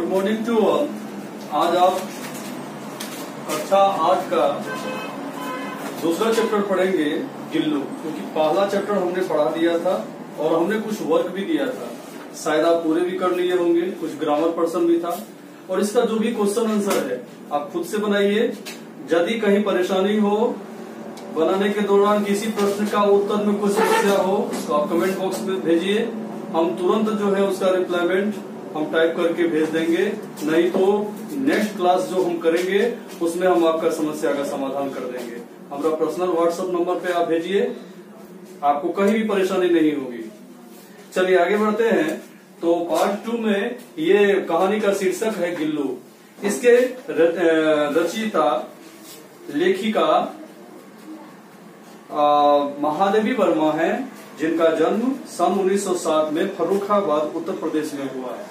Good morning to all. आज आप कक्षा 8 का दूसरा चैप्टर पढ़ेंगे गिल्लू, क्योंकि पहला चैप्टर हमने पढ़ा दिया था और हमने कुछ वर्क भी दिया था। शायद आप पूरे भी कर लिए होंगे, कुछ ग्रामर पर्सन भी था। और इसका जो भी क्वेश्चन आंसर है आप खुद से बनाइए। यदि कहीं परेशानी हो बनाने के दौरान, किसी प्रश्न का उत्तर में कोई समस्या हो तो आप कमेंट बॉक्स में भेजिए। हम तुरंत जो है उसका रिप्लाईमेंट हम टाइप करके भेज देंगे। नहीं तो नेक्स्ट क्लास जो हम करेंगे उसमें हम आपका समस्या का समाधान कर देंगे। हमारा पर्सनल व्हाट्सएप नंबर पे आप भेजिए, आपको कहीं भी परेशानी नहीं होगी। चलिए आगे बढ़ते हैं। तो पार्ट 2 में ये कहानी का शीर्षक है गिल्लू। इसके रचयिता लेखिका महादेवी वर्मा है, जिनका जन्म सन 1907 में फर्रुखाबाद उत्तर प्रदेश में हुआ है।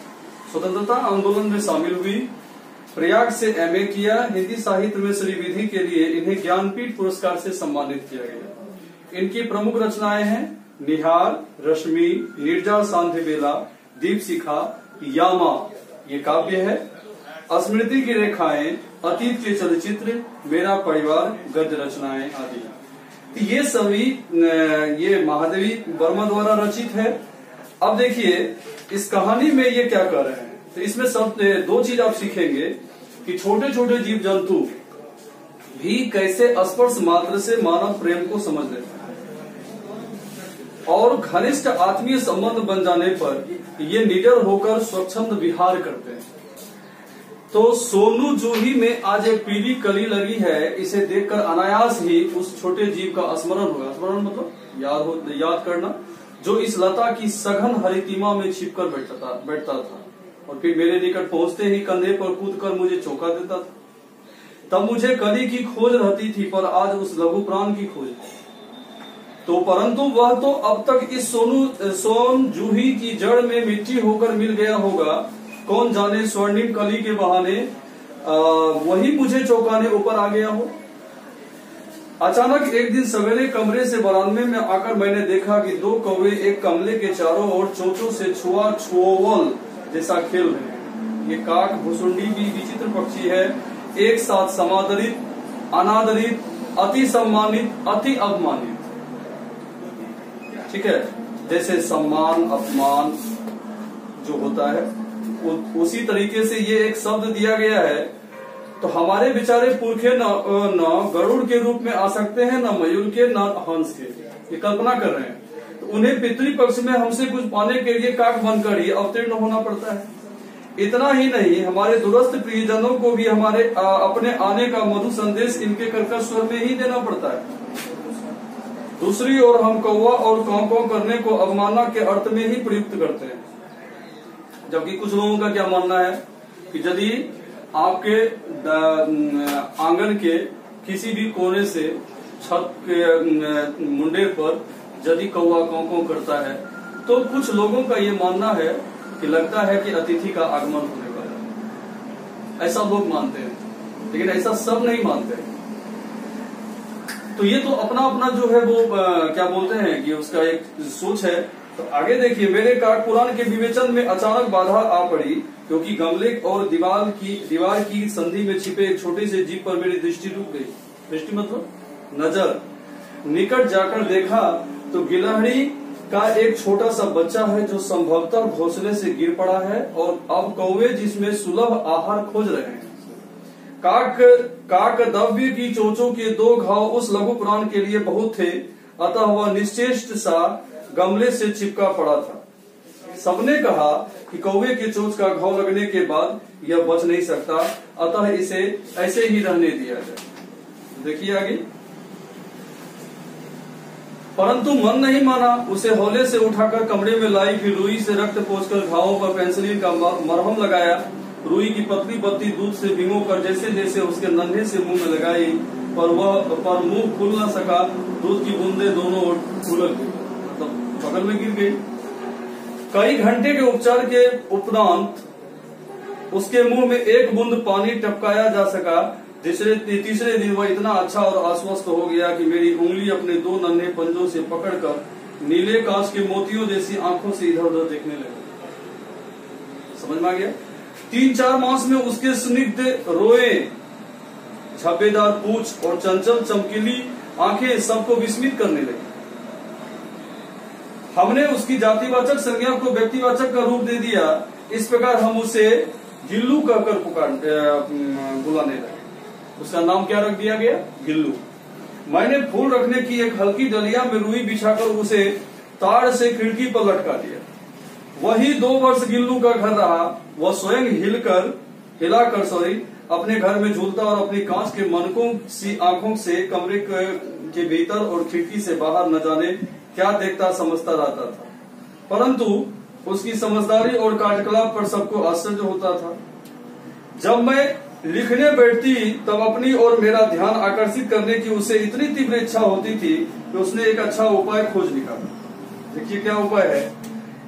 स्वतंत्रता आंदोलन में शामिल हुई, प्रयाग से एमए किया। हिंदी साहित्य में श्रीविधि के लिए इन्हें ज्ञानपीठ पुरस्कार से सम्मानित किया गया। इनकी प्रमुख रचनाएं हैं निहार, रश्मि, नीरजा सांध्य बेला, दीपशिखा, यामा ये काव्य है, स्मृति की रेखाएं, अतीत के चलचित्र, मेरा परिवार गद्य रचनाएं आदि। ये सभी ये महादेवी वर्मा द्वारा रचित है। अब देखिए इस कहानी में ये क्या कर रहे हैं। तो इसमें सब दो चीज आप सीखेंगे कि छोटे छोटे जीव जंतु भी कैसे स्पर्श मात्र से मानव प्रेम को समझ लेते हैं और घनिष्ठ आत्मीय संबंध बन जाने पर ये निडर होकर स्वच्छंद विहार करते हैं। तो सोनू जूही में आज एक पीली कली लगी है, इसे देखकर अनायास ही उस छोटे जीव का स्मरण होगा। स्मरण मतलब याद करना, जो इस लता की सघन हरितिमा में छिपकर बैठता था और फिर मेरे निकट पहुंचते ही कंधे पर कूदकर मुझे चौंका देता था। तब मुझे कली की खोज रहती थी, पर आज उस लघु प्राण की खोज। तो परंतु वह तो अब तक इस सोन जूही की जड़ में मिट्टी होकर मिल गया होगा। कौन जाने स्वर्णिम कली के बहाने वही मुझे चौंकाने ऊपर आ गया हो। अचानक एक दिन सवेरे कमरे से बरामदे में आकर मैंने देखा कि दो कौवे एक कमले के चारों ओर चोंचों से छुआ छुओवल जैसा खेल रहे हैं। ये काक भुसुंडी भी विचित्र पक्षी है, एक साथ समादरित, अनादरित, अति सम्मानित, अति अपमानित। ठीक है, जैसे सम्मान अपमान जो होता है उसी तरीके से ये एक शब्द दिया गया है। तो हमारे बेचारे पुरखे न गरुड़ के रूप में आ सकते हैं, न मयूर के, न हंस के। ये कल्पना कर रहे हैं। तो उन्हें पितृपक्ष में हमसे कुछ पाने के लिए काक बनकर ही अवतीर्ण होना पड़ता है। इतना ही नहीं, हमारे दूरस्थ प्रियजनों को भी हमारे अपने आने का मधु संदेश इनके कर्कश स्वर में ही देना पड़ता है। दूसरी ओर हम कौवा और कौ करने को अवमानना के अर्थ में ही प्रयुक्त करते हैं। जबकि कुछ लोगों का क्या मानना है कि यदि आपके आंगन के किसी भी कोने से छत के मुंडे पर यदि कौवा कौ करता है तो कुछ लोगों का ये मानना है कि लगता है कि अतिथि का आगमन होने वाला है। ऐसा लोग मानते हैं, लेकिन ऐसा सब नहीं मानते। तो ये तो अपना अपना जो है वो क्या बोलते हैं कि उसका एक सोच है। तो आगे देखिए, मेरे काक पुराण के विवेचन में अचानक बाधा आ पड़ी, क्योंकि गमले और दीवार की संधि में छिपे एक छोटे से जीव पर मेरी दृष्टि रुक गई। दृष्टि मतलब नजर। निकट जाकर देखा तो गिलहरी का एक छोटा सा बच्चा है, जो संभवतः घोंसले से गिर पड़ा है और अब कौवे जिसमें सुलभ आहार खोज रहे हैं। काक दव्य की चोंचों के 2 घाव उस लघु प्राण के लिए बहुत थे, अतः वह निश्चेष्ट सा गमले से चिपका पड़ा था। सबने कहा कि कौवे के चोंच का घाव लगने के बाद यह बच नहीं सकता, अतः इसे ऐसे ही रहने दिया जाए। देखिए आगे। परंतु मन नहीं माना, उसे हौले से उठाकर कमरे में लाई, फिर रुई से रक्त पोंछकर घावों पर पेंसिलिन का मरहम लगाया। रुई की पतली पत्ती दूध से भिगोकर जैसे जैसे उसके नन्हे से मुंह में लगाई, पर मुंह खुल न सका। दूध की बूंदे दोनों ओर फूलक गई, बगल में गिर गई। कई घंटे के उपचार के उपरांत उसके मुंह में एक बूंद पानी टपकाया जा सका। तीसरे दिन वह इतना अच्छा और आश्वस्त हो गया कि मेरी उंगली अपने 2 नन्हे पंजों से पकड़कर नीले कांच के मोतियों जैसी आंखों से इधर उधर देखने लगा। समझ में आ गया। 3-4 मास में उसके स्निग्ध रोए, झब्बेदार पूंछ और चंचल चमकीली आंखें सबको विस्मित करने लगी। हमने उसकी जातिवाचक संज्ञा को व्यक्तिवाचक का रूप दे दिया। इस प्रकार हम उसे गिल्लू कहकर बुलाने लगे। उसका नाम क्या रख दिया गया? गिल्लू। मैंने फूल रखने की एक हल्की डलिया में रुई बिछाकर उसे तार से खिड़की पर लटका दिया। वही 2 वर्ष गिल्लू का घर रहा। वह स्वयं हिलाकर अपने घर में झूलता और अपनी कांच के मनकों सी आंखों से कमरे के भीतर और खिड़की से बाहर न जाने क्या देखता समझता रहता था, परंतु उसकी समझदारी और कार्यकलाप पर सबको आश्चर्य होता था। जब मैं लिखने बैठती तब अपनी ओर मेरा ध्यान आकर्षित करने की उसे इतनी तीव्र इच्छा होती थी कि उसने एक अच्छा उपाय खोज निकाला। देखिए क्या उपाय है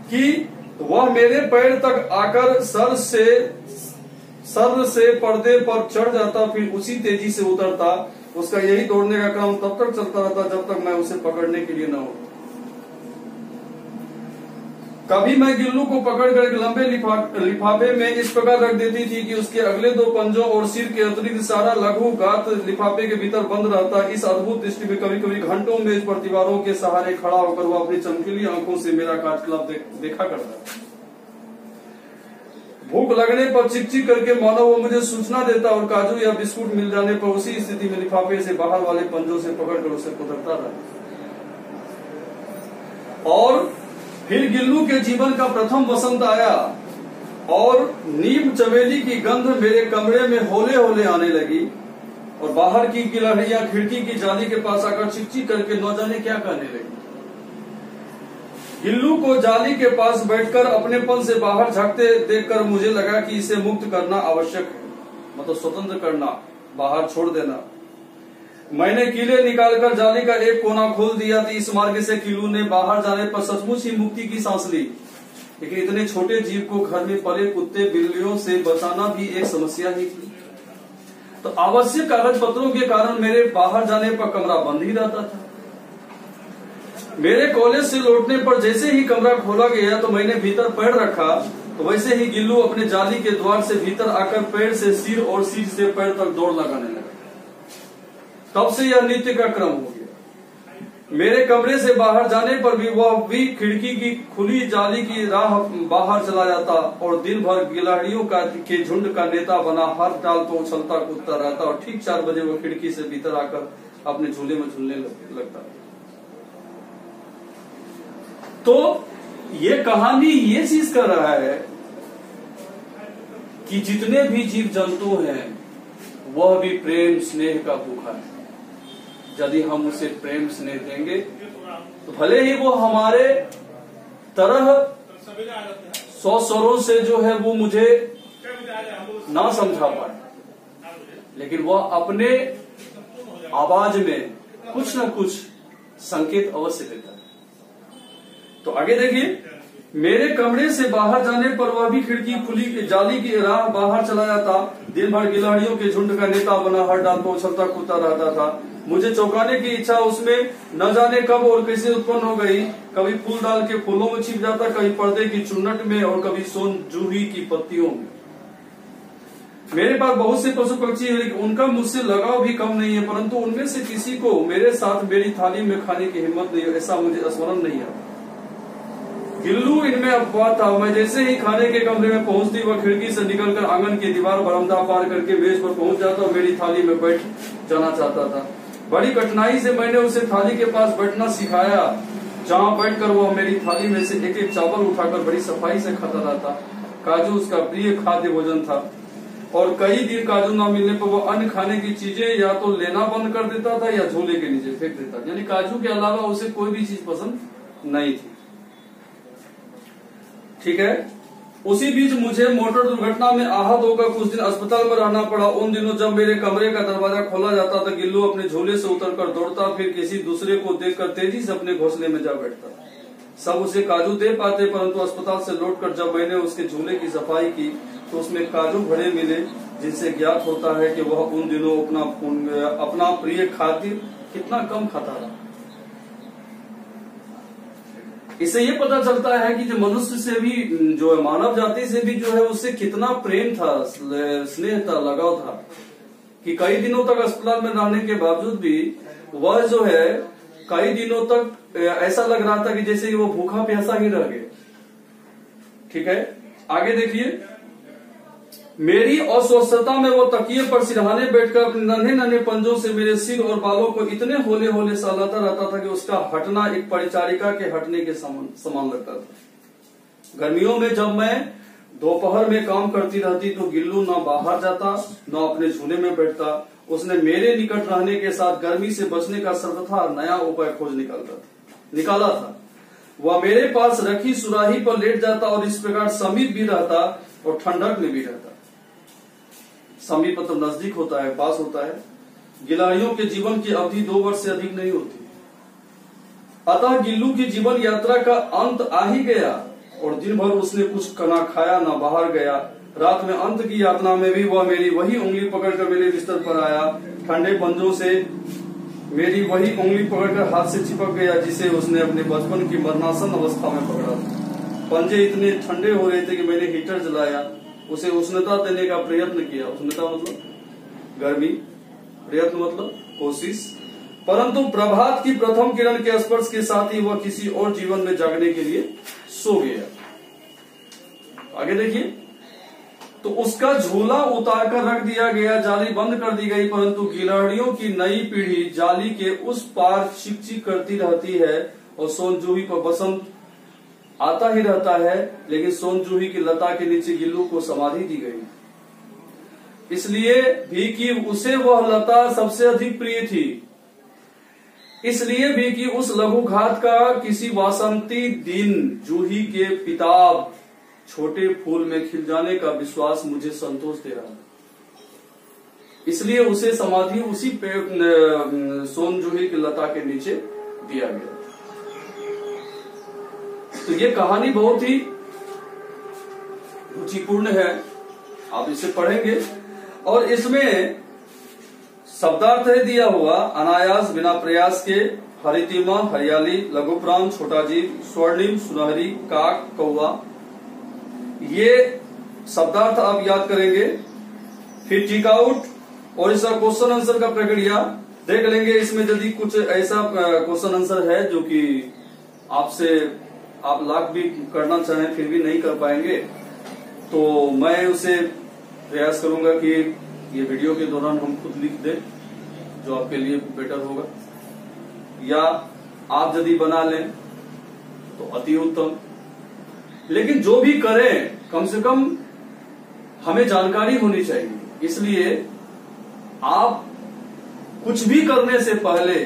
कि वह मेरे पैर तक आकर सर से पर्दे पर चढ़ जाता, फिर उसी तेजी से उतरता। उसका यही दौड़ने का क्रम तब तक चलता रहता जब तक मैं उसे पकड़ने के लिए न हो। कभी मैं गिल्लू को पकड़कर एक लंबे लिफाफे में इस प्रकार रख देती थी कि उसके अगले 2 पंजों और सिर के अतिरिक्त सारा लघु गात लिफाफे के भीतर बंद रहता। इस अद्भुत दृष्टि में कभी कभी घंटों मेज पर दीवारों के सहारे खड़ा होकर वह अपनी चमकीली आंखों से मेरा कार्यकलाप देखा करता। भूख लगने पर चिक-चिक करके मानो वो मुझे सूचना देता और काजू या बिस्कुट मिल जाने पर उसी स्थिति में लिफाफे से बाहर वाले पंजों से पकड़कर उसे कुतरता रहा। और फिर गिल्लू के जीवन का प्रथम वसंत आया और नीम चमेली की गंध मेरे कमरे में होले होले आने लगी और बाहर की गिलहरियां खिड़की की जाली के पास आकर चिक-चिक करके न जाने क्या कहने लगी। गिल्लू को जाली के पास बैठकर अपनेपन से बाहर झांकते देखकर मुझे लगा कि इसे मुक्त करना आवश्यक है, मतलब स्वतंत्र करना, बाहर छोड़ देना। मैंने कीले निकालकर जाली का एक कोना खोल दिया थी। इस मार्ग से गिल्लू ने बाहर जाने पर सचमुच ही मुक्ति की सांस ली। लेकिन इतने छोटे जीव को घर में पले कुत्ते बिल्लियों से बचाना भी एक समस्या ही थी। तो आवश्यक कागज पत्रों के कारण मेरे बाहर जाने पर कमरा बंद ही रहता था। मेरे कॉलेज से लौटने पर जैसे ही कमरा खोला गया तो मैंने भीतर पैर रखा तो वैसे ही गिल्लू अपने जाली के द्वार से भीतर आकर पैर से सिर और सिर से पैर तक दौड़ लगाने लगा। तब से यह नित्य का क्रम हो गया। मेरे कमरे से बाहर जाने पर भी वह भी खिड़की की खुली जाली की राह बाहर चला जाता और दिन भर गिलहरियों के झुंड का नेता बना हर टाल पर उछलता कूदता रहता और ठीक 4 बजे वह खिड़की से भीतर आकर अपने झूले में झूलने लगता। तो ये कहानी ये चीज कर रहा है कि जितने भी जीव जंतु हैं वह भी प्रेम स्नेह का भूखा है। यदि हम उसे प्रेम स्नेह देंगे तो भले ही वो हमारे तरह 100 स्वरों से जो है वो मुझे ना समझा पाए, लेकिन वह अपने आवाज में कुछ न कुछ संकेत अवश्य देता है। तो आगे देखिए, मेरे कमरे से बाहर जाने पर वह भी खिड़की खुली जाली की राह बाहर चला जाता। दिन भर गिलहरियों के झुंड का नेता बना हर डाल पर उछलता कूदता रहता था। मुझे चौंकाने की इच्छा उसमें न जाने कब और कैसे उत्पन्न हो गई। कभी फूल डाल के फूलों में छिप जाता, कभी पर्दे की चुन्नट में और कभी सोन जूही की पत्तियों में। मेरे पास बहुत से पशु पक्षी है, लेकिन उनका मुझसे लगाव भी कम नहीं है, परंतु उनमें से किसी को मेरे साथ मेरी थाली में खाने की हिम्मत नहीं है, ऐसा मुझे स्मरण नहीं आता। गिल्लू इनमें अपवाद था। मैं जैसे ही खाने के कमरे में पहुंचती वह खिड़की से निकलकर आंगन की दीवार बरामदा पार करके मेज पर पहुंच जाता और मेरी थाली में बैठ जाना चाहता था। बड़ी कठिनाई से मैंने उसे थाली के पास बैठना सिखाया, जहां बैठकर वह मेरी थाली में से एक एक चावल उठाकर बड़ी सफाई से खाता रहता। काजू उसका प्रिय खाद्य भोजन था और कई दिन काजू न मिलने पर वह अन्य खाने की चीजें या तो लेना बंद कर देता था या झूले के नीचे फेंक देता। यानी काजू के अलावा उसे कोई भी चीज पसंद नहीं थी। ठीक है। उसी बीच मुझे मोटर दुर्घटना में आहत होकर कुछ दिन अस्पताल में रहना पड़ा। उन दिनों जब मेरे कमरे का दरवाजा खोला जाता तो गिल्लू अपने झूले से उतरकर दौड़ता, फिर किसी दूसरे को देखकर तेजी से अपने घोंसले में जा बैठता। सब उसे काजू दे पाते, परंतु अस्पताल से लौटकर जब मैंने उसके झूले की सफाई की तो उसमें काजू भरे मिले, जिनसे ज्ञात होता है कि वह उन दिनों अपना प्रिय खाद्य कितना कम खाता रहा। इससे ये पता चलता है कि जो मनुष्य से भी, जो है मानव जाति से भी जो है उससे कितना प्रेम था, स्नेह था, लगाव था, कि कई दिनों तक अस्पताल में रहने के बावजूद भी वह जो है कई दिनों तक ऐसा लग रहा था कि जैसे वो भूखा प्यासा ही रह गए। ठीक है, आगे देखिए। मेरी अस्वस्थता में वो तकिए पर सिरहाने बैठकर अपने नन्हे नन्हे पंजों से मेरे सिर और बालों को इतने होले होले सहलाता रहता था कि उसका हटना एक परिचारिका के हटने के समान लगता था। गर्मियों में जब मैं दोपहर में काम करती रहती तो गिल्लू न बाहर जाता न अपने झूले में बैठता। उसने मेरे निकट रहने के साथ गर्मी से बचने का सर्वथा नया उपाय खोज निकाला था। वह मेरे पास रखी सुराही पर लेट जाता और इस प्रकार समीप भी रहता और ठंडक में भी रहता। समीप मतलब नजदीक होता है, पास होता है। गिलहरियों के जीवन की अवधि 2 वर्ष से अधिक नहीं होती। अतः गिल्लू की जीवन यात्रा का अंत आ ही गया और दिन भर उसने कुछ न खाया न बाहर गया। रात में अंत की यातना में भी वह मेरी वही उंगली पकड़कर मेरे बिस्तर पर आया। ठंडे पंजों से मेरी वही उंगली पकड़कर हाथ से चिपक गया जिसे उसने अपने बचपन की मरणासन अवस्था में पकड़ा था। पंजे इतने ठंडे हो रहे थे कि मैंने हीटर जलाया, उसे उष्णता देने का प्रयत्न किया। उष्णता मतलब गर्मी, प्रयत्न मतलब कोशिश, परंतु प्रभात की प्रथम किरण के स्पर्श के साथ ही वह किसी और जीवन में जागने के लिए सो गया। आगे देखिए। तो उसका झूला उतार कर रख दिया गया, जाली बंद कर दी गई, परंतु गिलहरियों की नई पीढ़ी जाली के उस पार चिक चिक करती रहती है और सोनजूही पर बसंत आता ही रहता है। लेकिन सोनजूही की लता के नीचे गिल्लू को समाधि दी गई, इसलिए भी कि उसे वह लता सबसे अधिक प्रिय थी। इसलिए भी कि उस लघुघात का किसी वासंती दिन जूही के पिताब छोटे फूल में खिल जाने का विश्वास मुझे संतोष दे रहा है। इसलिए उसे समाधि उसी सोनजूही की लता के नीचे दिया गया। तो ये कहानी बहुत ही रुचिपूर्ण है, आप इसे पढ़ेंगे और इसमें शब्दार्थ है दिया हुआ अनायास बिना प्रयास के, हरितिमा हरियाली, लघु प्राण छोटा जीव, स्वर्णिम सुनहरी, काक कौवा, ये शब्दार्थ आप याद करेंगे। फिर टिक आउट और इसका क्वेश्चन आंसर का प्रक्रिया देख लेंगे। इसमें यदि कुछ ऐसा क्वेश्चन आंसर है जो कि आपसे आप लाख भी करना चाहें फिर भी नहीं कर पाएंगे, तो मैं उसे प्रयास करूंगा कि ये वीडियो के दौरान हम खुद लिख दें, जो आपके लिए बेटर होगा, या आप यदि बना लें तो अति उत्तम। लेकिन जो भी करें कम से कम हमें जानकारी होनी चाहिए। इसलिए आप कुछ भी करने से पहले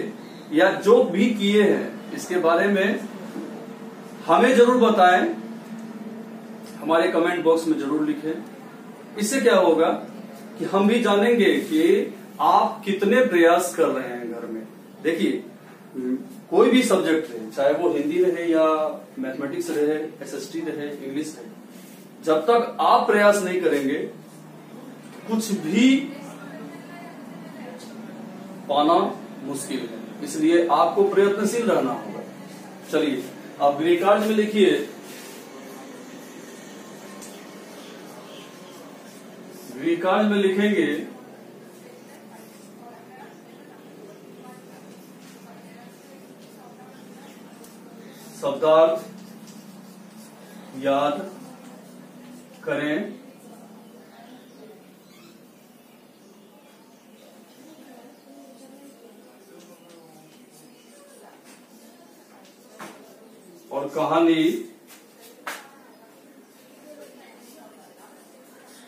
या जो भी किए हैं इसके बारे में हमें जरूर बताएं, हमारे कमेंट बॉक्स में जरूर लिखें। इससे क्या होगा कि हम भी जानेंगे कि आप कितने प्रयास कर रहे हैं घर में। देखिए, कोई भी सब्जेक्ट रहे, चाहे वो हिंदी रहे या मैथमेटिक्स रहे, एसएसटी रहे, इंग्लिश रहे, जब तक आप प्रयास नहीं करेंगे कुछ भी पाना मुश्किल है। इसलिए आपको प्रयत्नशील रहना होगा। चलिए, आप ग्रीक कार्ड में लिखिए, ग्रीक कार्ड में लिखेंगे शब्दार्थ याद करें, और कहानी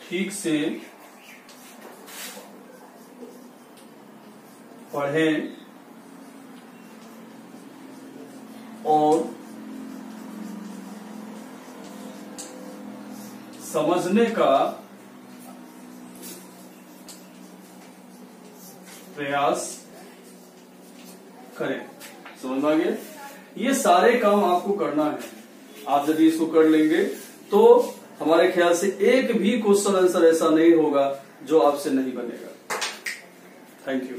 ठीक से पढ़ें और समझने का प्रयास करें। समझ में आ गया? ये सारे काम आपको करना है। आप यदि इसको कर लेंगे तो हमारे ख्याल से एक भी क्वेश्चन आंसर ऐसा नहीं होगा जो आपसे नहीं बनेगा। Thank you.